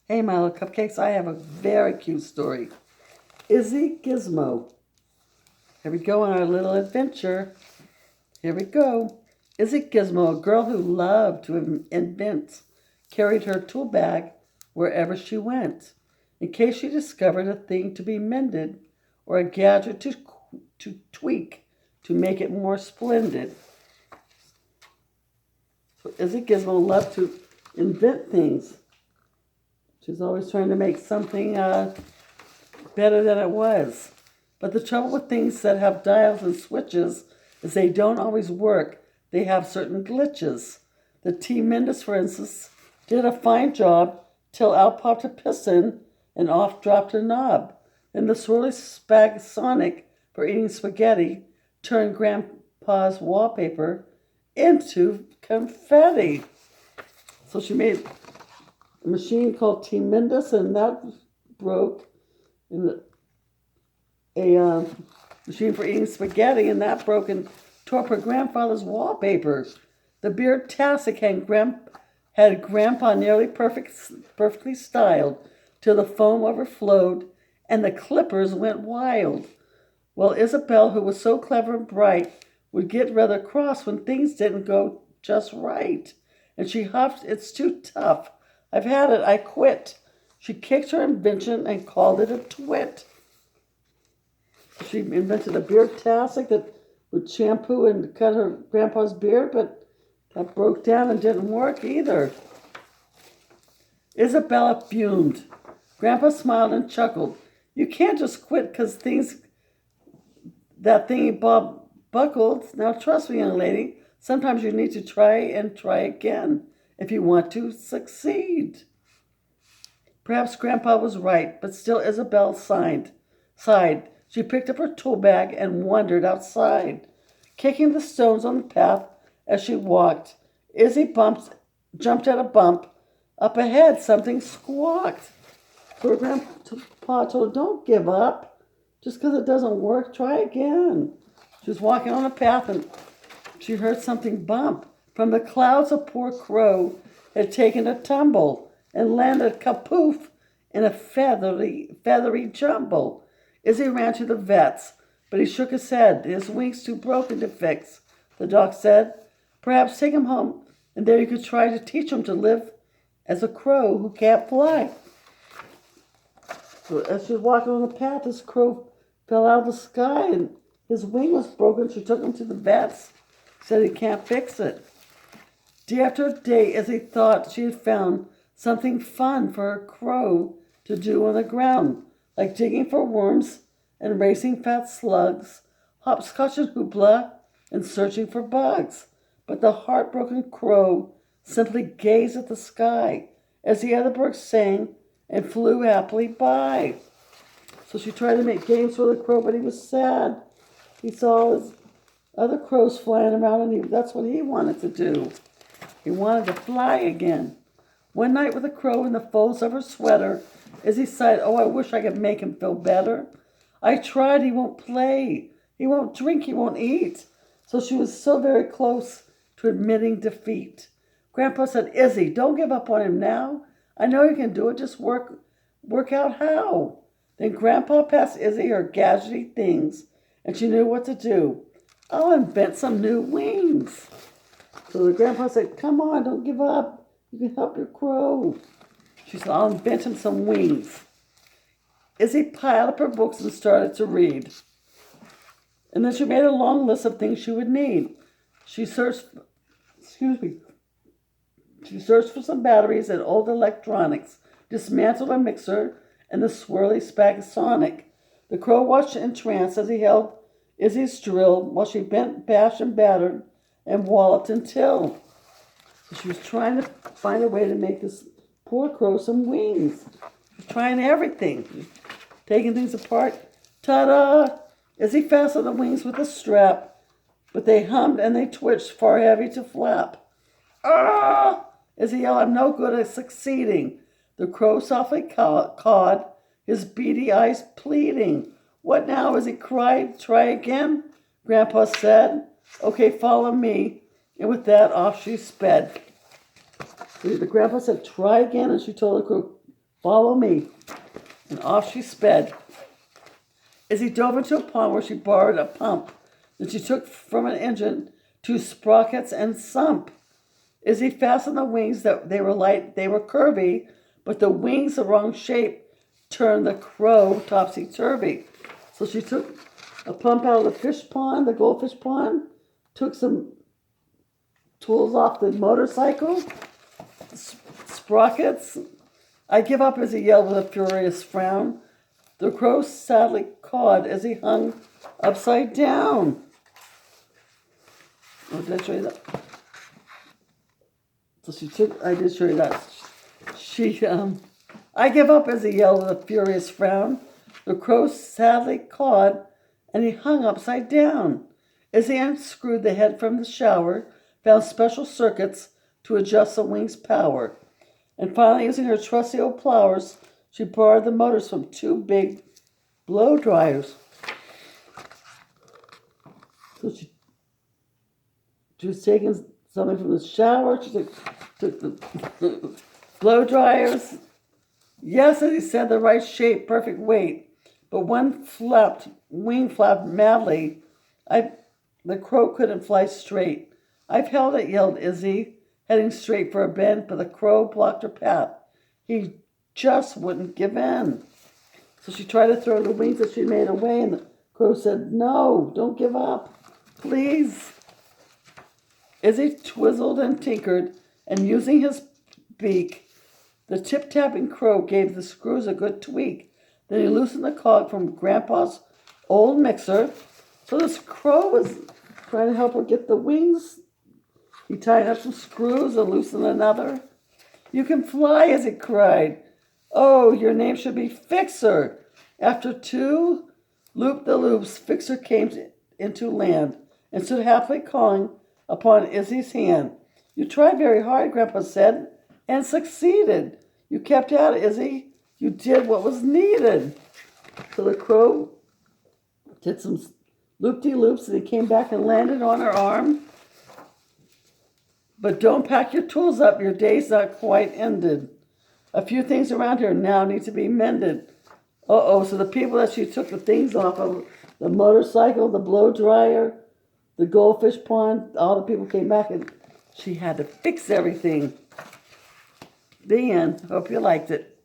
Hey, my little cupcakes, I have a very cute story. Lizzie Gizzmo. Here we go on our little adventure. Here we go. Lizzie Gizmo, a girl who loved to invent, carried her tool bag wherever she went, in case she discovered a thing to be mended or a gadget to tweak to make it more splendid. So Lizzie Gizmo loved to invent things. She's always trying to make something better than it was. But the trouble with things that have dials and switches is they don't always work. They have certain glitches. The T Mendus, for instance, did a fine job till out popped a piston and off dropped a knob. Then the swirly spag Sonic for eating spaghetti turned Grandpa's wallpaper into confetti. So she made a machine called T Mendus, and that broke. And a machine for eating spaghetti, and that broke and tore up her grandfather's wallpaper. The beard tastic had Grandpa nearly perfectly styled till the foam overflowed and the clippers went wild. Well, Isabel, who was so clever and bright, would get rather cross when things didn't go just right. And she huffed, "It's too tough. I've had it. I quit." She kicked her invention and called it a twit. She invented a beard tastic that would shampoo and cut her grandpa's beard, but that broke down and didn't work either. Isabella fumed. Grandpa smiled and chuckled. "You can't just quit 'cause that thingy bob buckled. Now trust me, young lady, sometimes you need to try and try again if you want to succeed." Perhaps Grandpa was right, but still Isabel sighed. She picked up her tool bag and wandered outside. Kicking the stones on the path as she walked, Izzy jumped at a bump. Up ahead, something squawked. So her grandpa told her, "Don't give up. Just because it doesn't work, try again." She was walking on a path and she heard something bump. From the clouds, a poor crow had taken a tumble and landed kapoof in a feathery jumble. Izzy ran to the vet's, but he shook his head. "His wing's too broken to fix," the doc said. "Perhaps take him home, and there you could try to teach him to live as a crow who can't fly." So as she was walking on the path, this crow fell out of the sky, and his wing was broken. She took him to the vet's. Said he can't fix it. Day after day, Izzy thought she had found something fun for a crow to do on the ground, like digging for worms and racing fat slugs, hopscotch and hoopla, and searching for bugs. But the heartbroken crow simply gazed at the sky as the other birds sang and flew happily by. So she tried to make games for the crow, but he was sad. He saw his other crows flying around, and that's what he wanted to do. He wanted to fly again. One night with a crow in the folds of her sweater, Izzy sighed, "Oh, I wish I could make him feel better. I tried, he won't play. He won't drink, he won't eat." So she was so very close to admitting defeat. Grandpa said, "Izzy, don't give up on him now. I know you can do it, just work out how." Then Grandpa passed Izzy her gadgety things, and she knew what to do. "I'll invent some new wings." So the grandpa said, "Come on, don't give up. You can help your crow." She said, "I'll invent him some wings." Izzy piled up her books and started to read. And then she made a long list of things she would need. She searched for some batteries and old electronics, dismantled a mixer and the swirly spag Sonic. The crow watched entranced as he held Izzy's drill while she bent, bashed, and battered and walloped until. So she was trying to find a way to make this poor crow some wings. She was trying everything, taking things apart. Ta-da! Izzy fastened the wings with a strap, but they hummed and they twitched, far heavy to flap. "Ah!" Izzy yelled, "I'm no good at succeeding." The crow softly cawed, his beady eyes pleading. "What now?" Izzy cried. "Try again," Grandpa said. "Okay, follow me." And with that, off she sped. The grandpa said, "Try again," and she told the crow, Follow me. And off she sped. Izzy dove into a pond where she borrowed a pump. Then she took from an engine 2 sprockets and sump. Izzy fastened the wings that they were light, they were curvy, but the wings the wrong shape turned the crow topsy-turvy. So she took a pump out of the fish pond, the goldfish pond, took some tools off the motorcycle, sprockets. I give up, as he yelled with a furious frown. The crow sadly cawed as he hung upside down. Oh, did I show you that? So I did show you that. I give up, as he yelled with a furious frown. The crow sadly cawed and he hung upside down. As he unscrewed the head from the shower, found special circuits to adjust the wing's power. And finally, using her trusty old plowers, she borrowed the motors from 2 big blow dryers. So she was taking something from the shower. She took the blow dryers. Yes, as he said, the right shape, perfect weight. But one wing flapped madly. The crow couldn't fly straight. I've held it, yelled Izzy, heading straight for a bend, but the crow blocked her path. He just wouldn't give in. So she tried to throw the wings that she made away, and the crow said, "No, don't give up, please." Izzy twizzled and tinkered, and using his beak, the tip-tapping crow gave the screws a good tweak. Then he loosened the cog from Grandpa's old mixer. So this crow was trying to help her get the wings. He tied up some screws and loosened another. "You can fly," as he cried. "Oh, your name should be Fixer." After 2 loop-the-loops, Fixer came into land and stood happily calling upon Izzy's hand. "You tried very hard," Grandpa said, "and succeeded. You kept at it, Izzy. You did what was needed." So the crow did some loop-de-loops, and he came back and landed on her arm. "But don't pack your tools up. Your day's not quite ended. A few things around here now need to be mended." So the people that she took the things off of, the motorcycle, the blow dryer, the goldfish pond, all the people came back and she had to fix everything. The end. Hope you liked it.